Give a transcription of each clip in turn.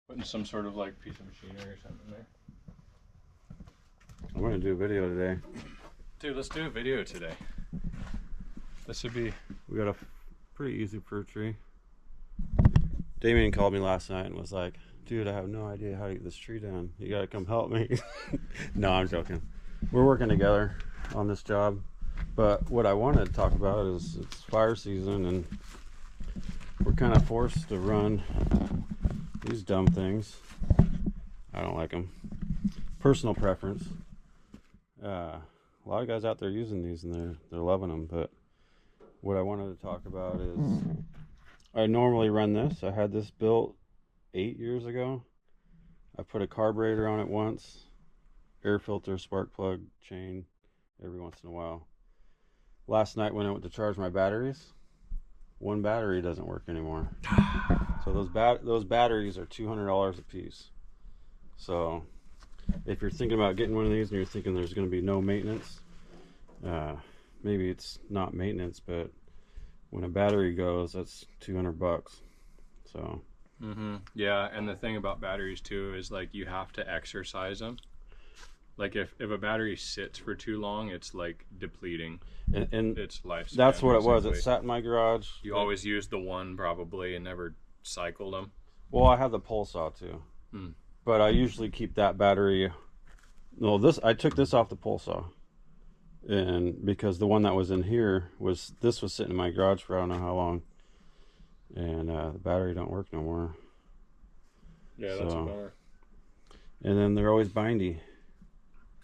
Putting some sort of like piece of machinery or something there. I'm gonna do a video today. Dude, let's do a video today. This would be... We got a pretty easy fir tree. Damien called me last night and was like, dude, I have no idea how to get this tree down. You gotta come help me. No, I'm joking. We're working together on this job. But what I wanted to talk about is it's fire season and we're kind of forced to run these dumb things. I don't like them. Personal preference. A lot of guys out there using these and they're loving them. But what I wanted to talk about is I normally run this. I had this built 8 years ago. I put a carburetor on it once, air filter, spark plug, chain every once in a while. Last night when I went to charge my batteries, one battery doesn't work anymore. So those batteries are $200 a piece. So if you're thinking about getting one of these and you're thinking there's going to be no maintenance, maybe it's not maintenance, but when a battery goes, that's $200. So yeah, and the thing about batteries too is like you have to exercise them. Like if a battery sits for too long, it's like depleting and its lifespan. That's what it was. It basically. sat in my garage. You always used the one probably and never cycled them. Well, I have the pole saw too, but I usually keep that battery. No, I took this off the pole saw, and because the one that was in here was sitting in my garage for I don't know how long, and the battery don't work no more. Yeah, that's a bummer. And then they're always bindy.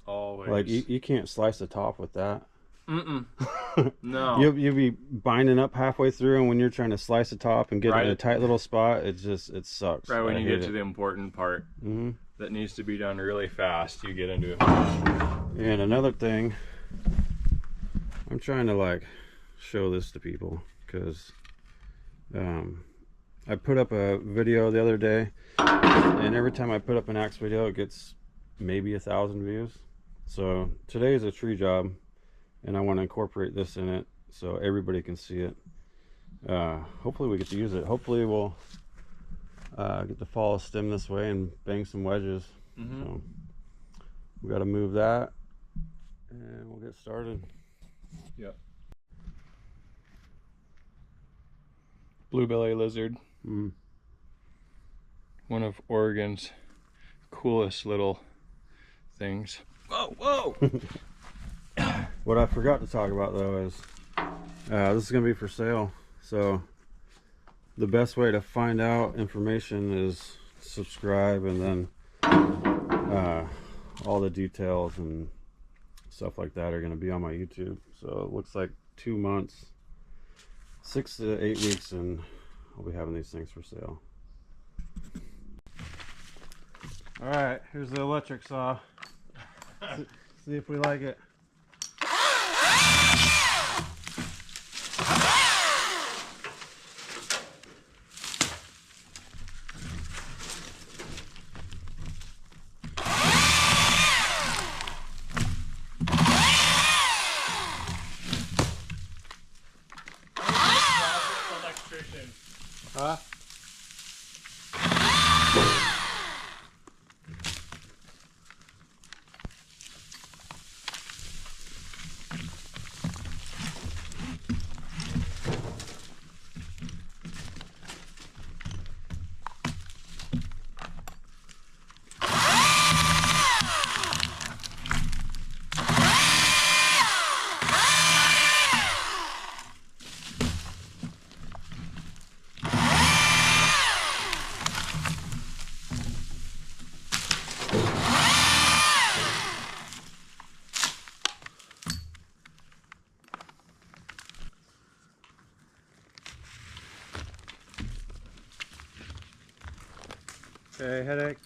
Always. Like you can't slice the top with that. No. You'll be binding up halfway through, and when you're trying to slice the top and get it in a tight little spot, it sucks. Right when you get to the important part that needs to be done really fast, you get into it. And another thing, I'm trying to like show this to people because I put up a video the other day, and every time I put up an axe video, it gets maybe 1,000 views. So today is a tree job, and I want to incorporate this in it so everybody can see it. Hopefully we get to use it. Hopefully we'll get to follow a stem this way and bang some wedges. So we got to move that, and we'll get started. Yep. Bluebelly lizard. One of Oregon's coolest little things. Whoa! What I forgot to talk about though is this is gonna be for sale. So the best way to find out information is subscribe, and then all the details and stuff like that are gonna be on my YouTube. So it looks like 2 months, 6 to 8 weeks, and I'll be having these things for sale. All right, here's the electric saw. See if we like it. Electrician. Huh? Okay, headache.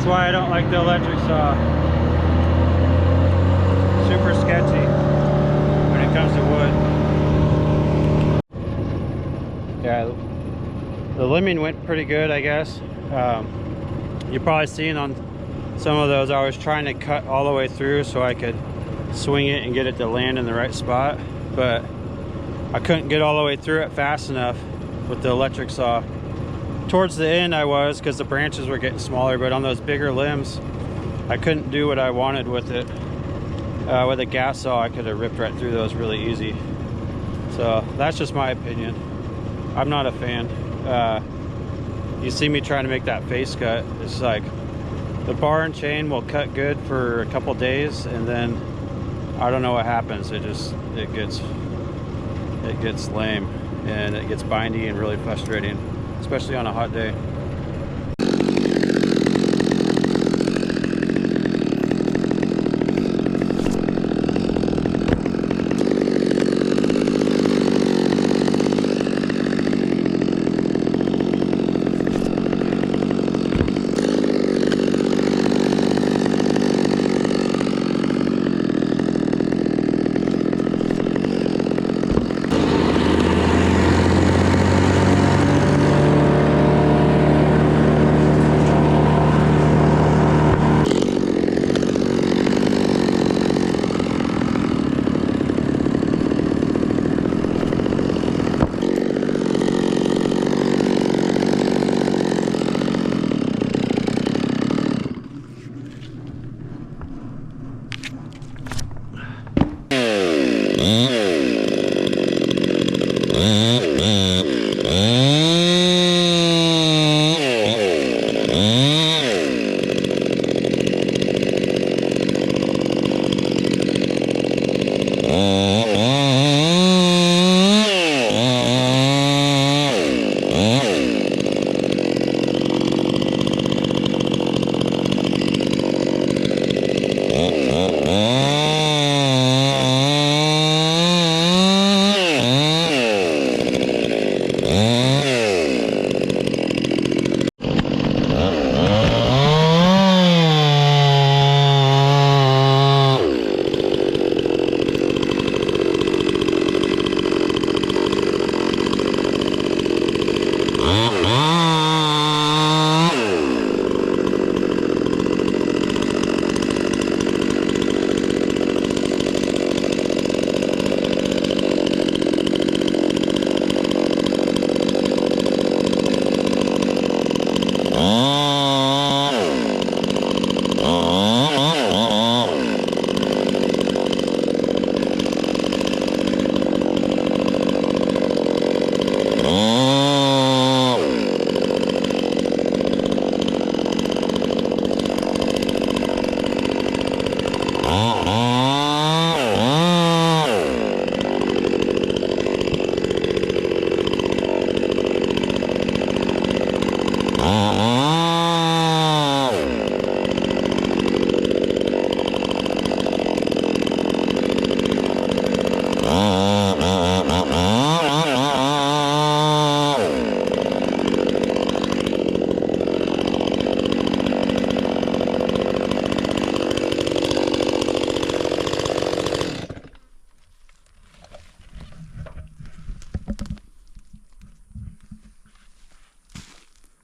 That's why I don't like the electric saw. Super sketchy when it comes to wood. Yeah, the limbing went pretty good, I guess. You're probably seeing on some of those I was trying to cut all the way through so I could swing it and get it to land in the right spot, but I couldn't get all the way through it fast enough with the electric saw. Towards the end I was, because the branches were getting smaller, but on those bigger limbs I couldn't do what I wanted with it. With a gas saw I could have ripped right through those really easy. So that's just my opinion. I'm not a fan. You see me trying to make that face cut, it's like the bar and chain will cut good for a couple days, and then I don't know what happens. It gets lame and it gets bindy and really frustrating, especially on a hot day.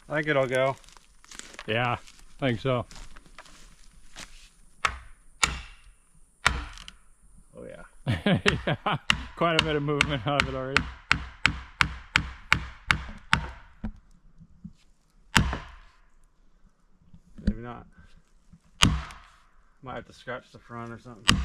I think it'll go. Yeah, I think so. Oh yeah. Yeah, quite a bit of movement out of it already. Maybe not. Might have to scratch the front or something.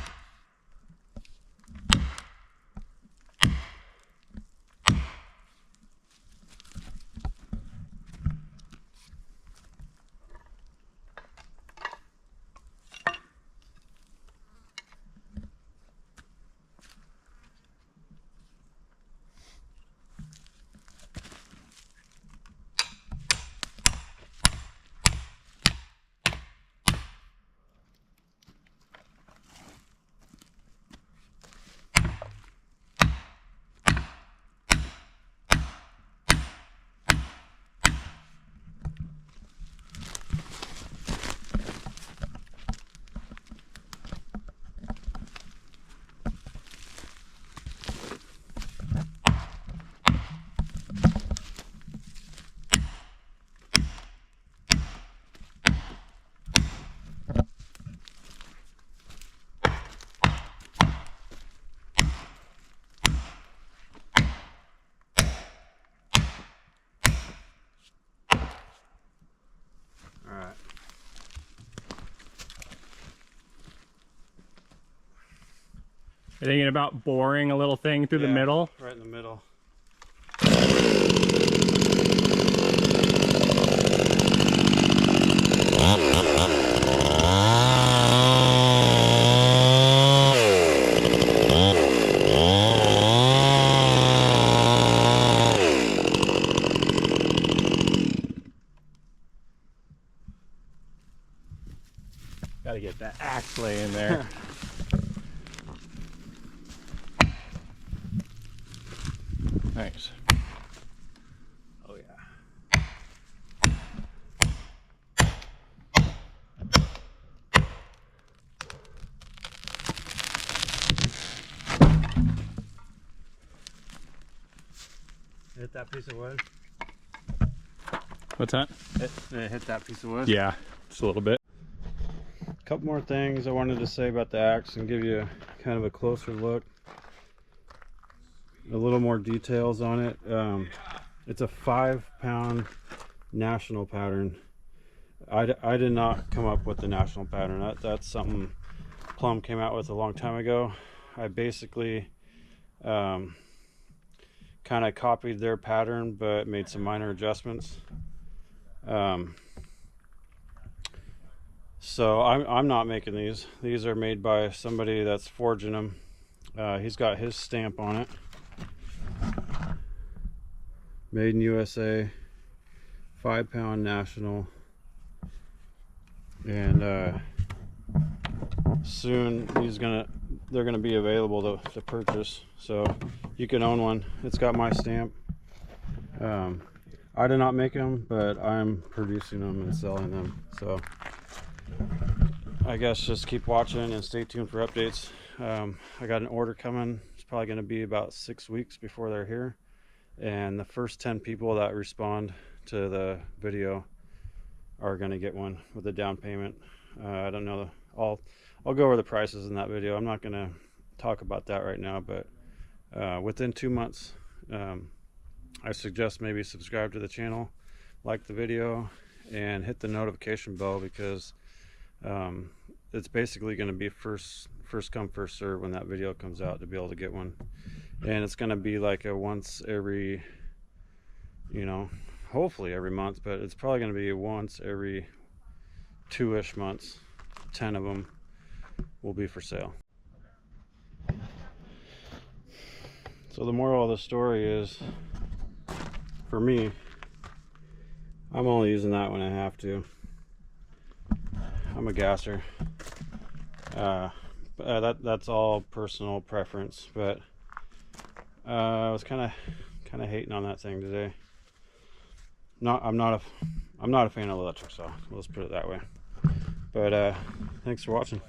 thinking about boring a little thing through the middle? Right in the middle. Gotta get that axe lay in there. Nice. Oh yeah. Hit that piece of wood. What's that? Hit that piece of wood. Yeah, just a little bit. A couple more things I wanted to say about the axe and give you kind of a closer look. A little more details on it. It's a 5-pound national pattern. I did not come up with the national pattern. That's something Plum came out with a long time ago. I basically kind of copied their pattern but made some minor adjustments. So I'm not making these. These are made by somebody that's forging them. He's got his stamp on it. Made in USA, 5-pound national, and soon they're gonna be available to purchase. So you can own one. It's got my stamp. I did not make them, but I'm producing them and selling them. So I guess just keep watching and stay tuned for updates. I got an order coming. It's probably going to be about 6 weeks before they're here. And the first 10 people that respond to the video are going to get one with a down payment. I don't know. I'll go over the prices in that video. I'm not going to talk about that right now, but within 2 months, I suggest maybe subscribe to the channel, like the video, and hit the notification bell, because it's basically going to be first come first serve when that video comes out to be able to get one. And it's going to be like a once every, hopefully every month, but it's probably going to be once every 2-ish months. 10 of them will be for sale. So the moral of the story is, for me, I'm only using that when I have to. I'm a gasser. That's all personal preference, but I was kind of hating on that thing today. I'm not a fan of electric saw. Let's put it that way. But thanks for watching.